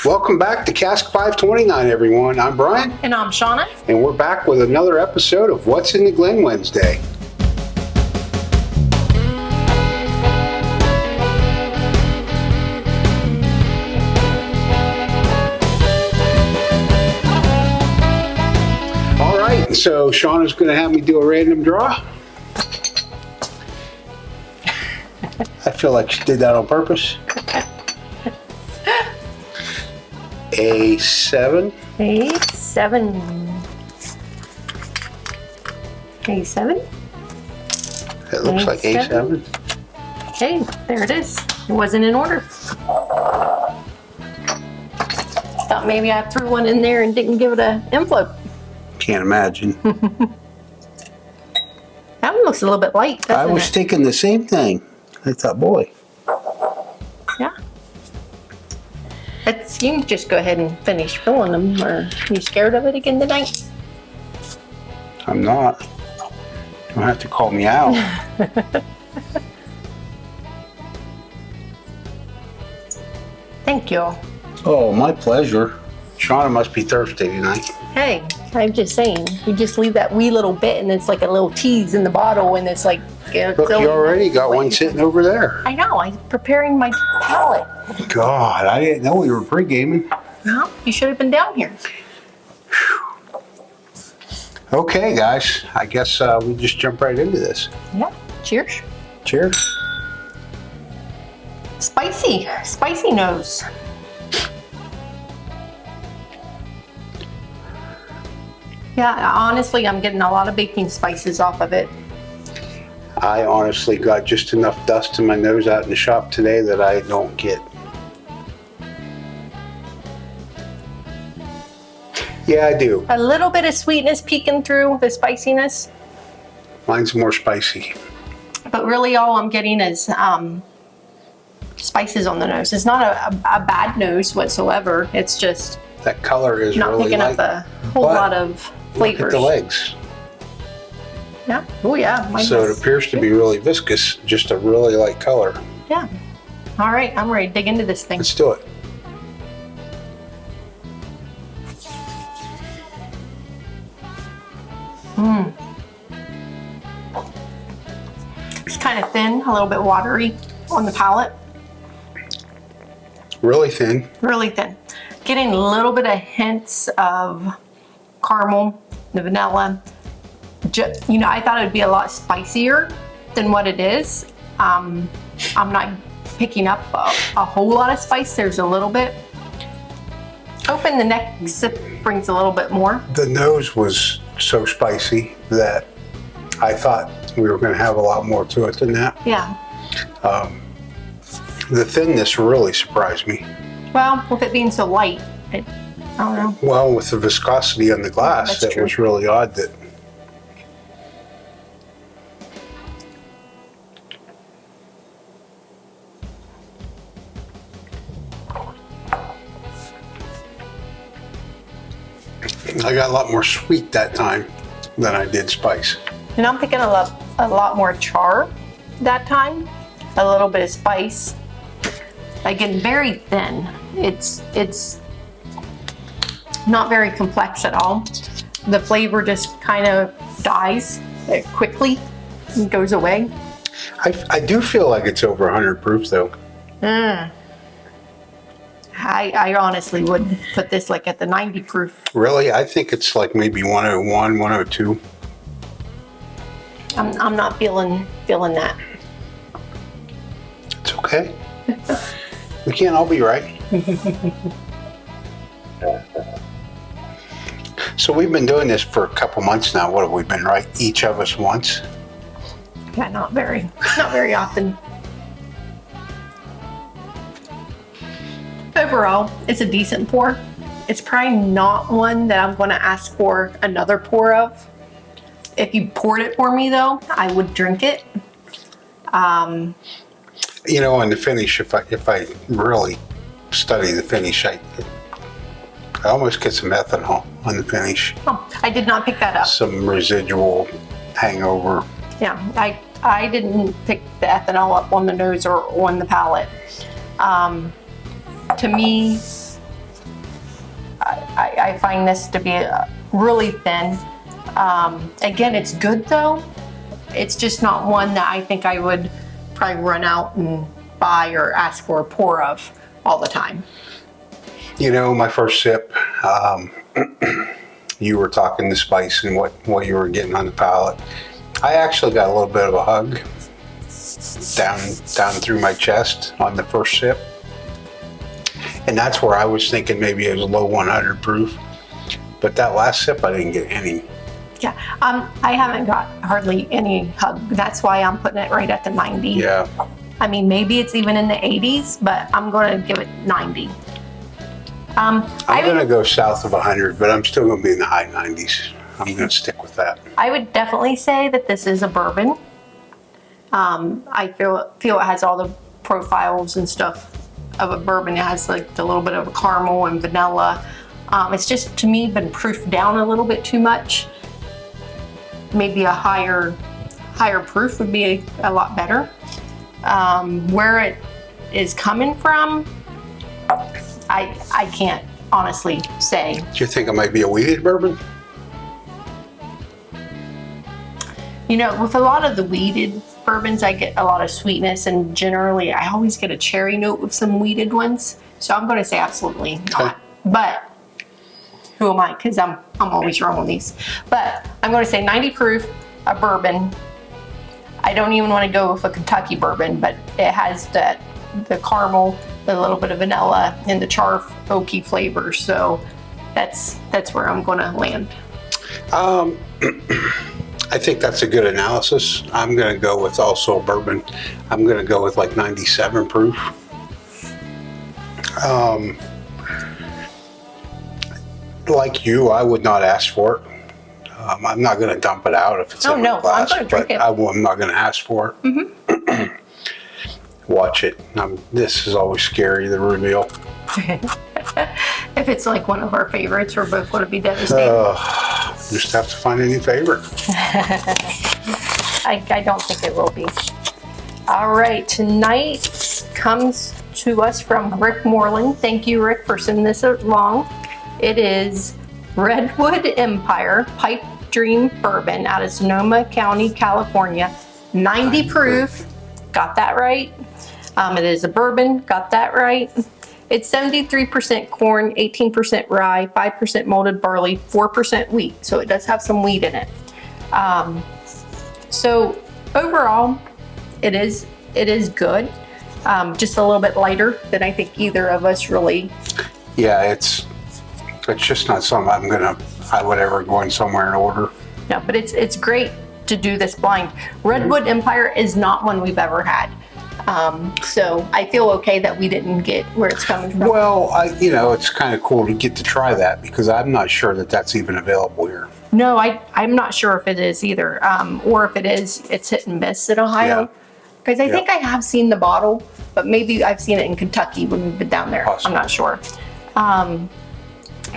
Welcome back to Cask 529, everyone. I'm Brian. And I'm Shauna. And we're back with another episode of What's in the Glen Wednesday. All right, so Shauna's going to have me do a random draw. I feel like she did that on purpose. A7. A7. A7? It looks like A7. Okay, there it is. It wasn't in order. Thought maybe I threw one in there and didn't give it an envelope. Can't imagine. That one looks a little bit light, doesn't I was it? thinking the same thing. I thought, boy. Yeah. You can just go ahead and finish filling them. Or are you scared of it again tonight? I'm not. You don't have to call me out. Thank you. Oh, my pleasure. Shauna must be thirsty tonight. Hey, I'm just saying. You just leave that wee little bit and it's like a little tease in the bottle and it's like... Look, you already got one sitting over there. I know. I'm preparing my palate. God, I didn't know we were pre-gaming. Well, you should have been down here. Okay, guys. I guess we just jump right into this. Yeah. Cheers. Cheers. Spicy. Spicy nose. Yeah, honestly, I'm getting a lot of baking spices off of it. I honestly got just enough dust in my nose out in the shop today that I don't get. Yeah, I do. A little bit of sweetness peeking through the spiciness. Mine's more spicy. But really all I'm getting is spices on the nose. It's not a bad nose whatsoever. It's just That color is not really picking light. up a whole lot of flavors. Look at the legs. Yeah. Oh yeah. Mine So it is appears to be really viscous, just a really light color. Yeah. All right, I'm ready to dig into this thing. Let's do it. It's kind of thin, a little bit watery on the palate. Really thin. Really thin. Getting a little bit of hints of caramel, the vanilla. You know, I thought it would be a lot spicier than what it is. I'm not picking up a whole lot of spice. There's a little bit. Open the next sip brings a little bit more. The nose was so spicy that I thought we were going to have a lot more to it than that. Yeah. The thinness really surprised me. Well, with it being so light, I don't know. Well, with the viscosity on the glass, That's it was really odd that. I got a lot more sweet that time than I did spice. And I'm picking a lot more char that time. A little bit of spice. Again, very thin. It's not very complex at all. The flavor just kind of dies quickly and goes away. I do feel like it's over 100 proof though. I honestly would put this like at the 90 proof. Really? I think it's like maybe 101, 102. I'm not feeling that. It's okay. We can't all be right. So we've been doing this for a couple months now. What have we been, right? Each of us once? Yeah, not very often. Overall, it's a decent pour. It's probably not one that I'm going to ask for another pour of. If you poured it for me though, I would drink it. You know, on the finish, if I really study the finish, I almost get some ethanol on the finish. Oh, I did not pick that up. Some residual hangover. Yeah, I didn't pick the ethanol up on the nose or on the palate. To me, I find this to be really thin. Again, it's good though. It's just not one that I think I would probably run out and buy or ask for a pour of all the time. You know, my first sip, you were talking the spice and what you were getting on the palate. I actually got a little bit of a hug down through my chest on the first sip. And that's where I was thinking maybe it was low 100 proof. But that last sip, I didn't get any. Yeah, I haven't got hardly any hug. That's why I'm putting it right at the 90. Yeah. I mean, maybe it's even in the 80s, but I'm going to give it 90. I'm going to go south of 100, but I'm still going to be in the high 90s. I'm going to stick with that. I would definitely say that this is a bourbon. I feel it has all the profiles and stuff of a bourbon. It has like a little bit of a caramel and vanilla. It's just, to me, been proofed down a little bit too much. Maybe a higher proof would be a lot better. Where it is coming from, I can't honestly say. Do you think it might be a wheated bourbon? You know, with a lot of the wheated bourbons, I get a lot of sweetness, and generally I always get a cherry note with some wheated ones. So I'm going to say absolutely not. But who am I? Because I'm always wrong on these. But I'm going to say 90 proof, a bourbon. I don't even want to go with a Kentucky bourbon, but it has the caramel, the little bit of vanilla, and the char oaky flavor. So that's where I'm going to land. I think that's a good analysis. I'm going to go with also a bourbon. I'm going to go with like 97 proof. Like you, I would not ask for it. I'm not going to dump it out if it's in a glass, I'm going to drink it. I'm not going to ask for it. Mm-hmm. Watch it. This is always scary, the reveal. If it's like one of our favorites, we're both going to be devastated. Just have to find a new favorite. I don't think it will be. All right, tonight comes to us from Rick Moreland. Thank you, Rick, for sending this along. It is Redwood Empire Pipe Dream Bourbon out of Sonoma County, California. 90 proof. Got that right. It is a bourbon. Got that right. It's 73% corn, 18% rye, 5% malted barley, 4% wheat. So it does have some wheat in it. So overall, it is good. Just a little bit lighter than I think either of us really. Yeah, it's just not something I would ever go in somewhere and order. No, but it's great to do this blind. Redwood Empire is not one we've ever had. So I feel okay that we didn't get where it's coming from. Well, it's kind of cool to get to try that because I'm not sure that that's even available here. No, I'm not sure if it is either. Or if it is, it's hit and miss in Ohio. Because I think I have seen the bottle, but maybe I've seen it in Kentucky when we've been down there. Possibly. I'm not sure.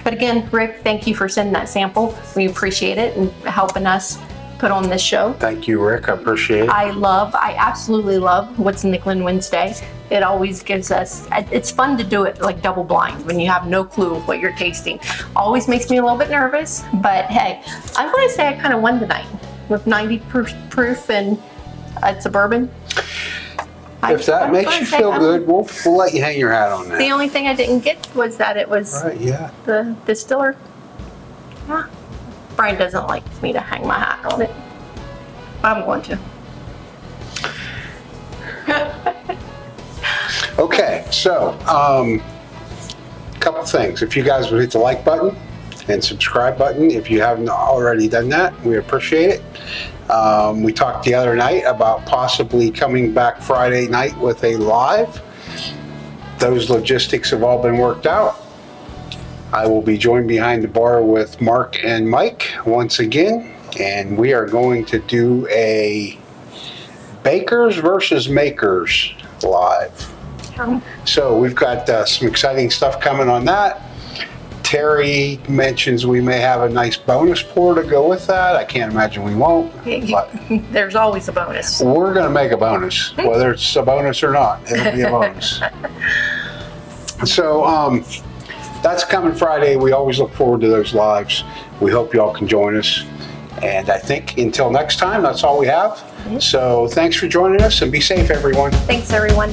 But again, Rick, thank you for sending that sample. We appreciate it and helping us put on this show. Thank you, Rick. I appreciate it. I absolutely love What's in the Glen Wednesday. It always gives us, it's fun to do it like double blind when you have no clue what you're tasting. Always makes me a little bit nervous, but hey, I'm going to say I kind of won tonight with 90 proof and it's a bourbon. If that makes you feel good, we'll let you hang your hat on that. The only thing I didn't get was that it was the distiller. Yeah. Brian doesn't like me to hang my hat on it, but I'm going to. Okay, so a couple things. If you guys would hit the like button and subscribe button, if you haven't already done that, we appreciate it. We talked the other night about possibly coming back Friday night with a live. Those logistics have all been worked out. I will be joined behind the bar with Mark and Mike once again, and we are going to do a bakers versus makers live. So we've got some exciting stuff coming on that. Terry mentions we may have a nice bonus pour to go with that. I can't imagine we won't. But there's always a bonus. We're going to make a bonus, whether it's a bonus or not. It'll be a bonus. So that's coming Friday. We always look forward to those lives. We hope y'all can join us. And I think until next time, that's all we have. So thanks for joining us, and be safe, everyone. Thanks, everyone.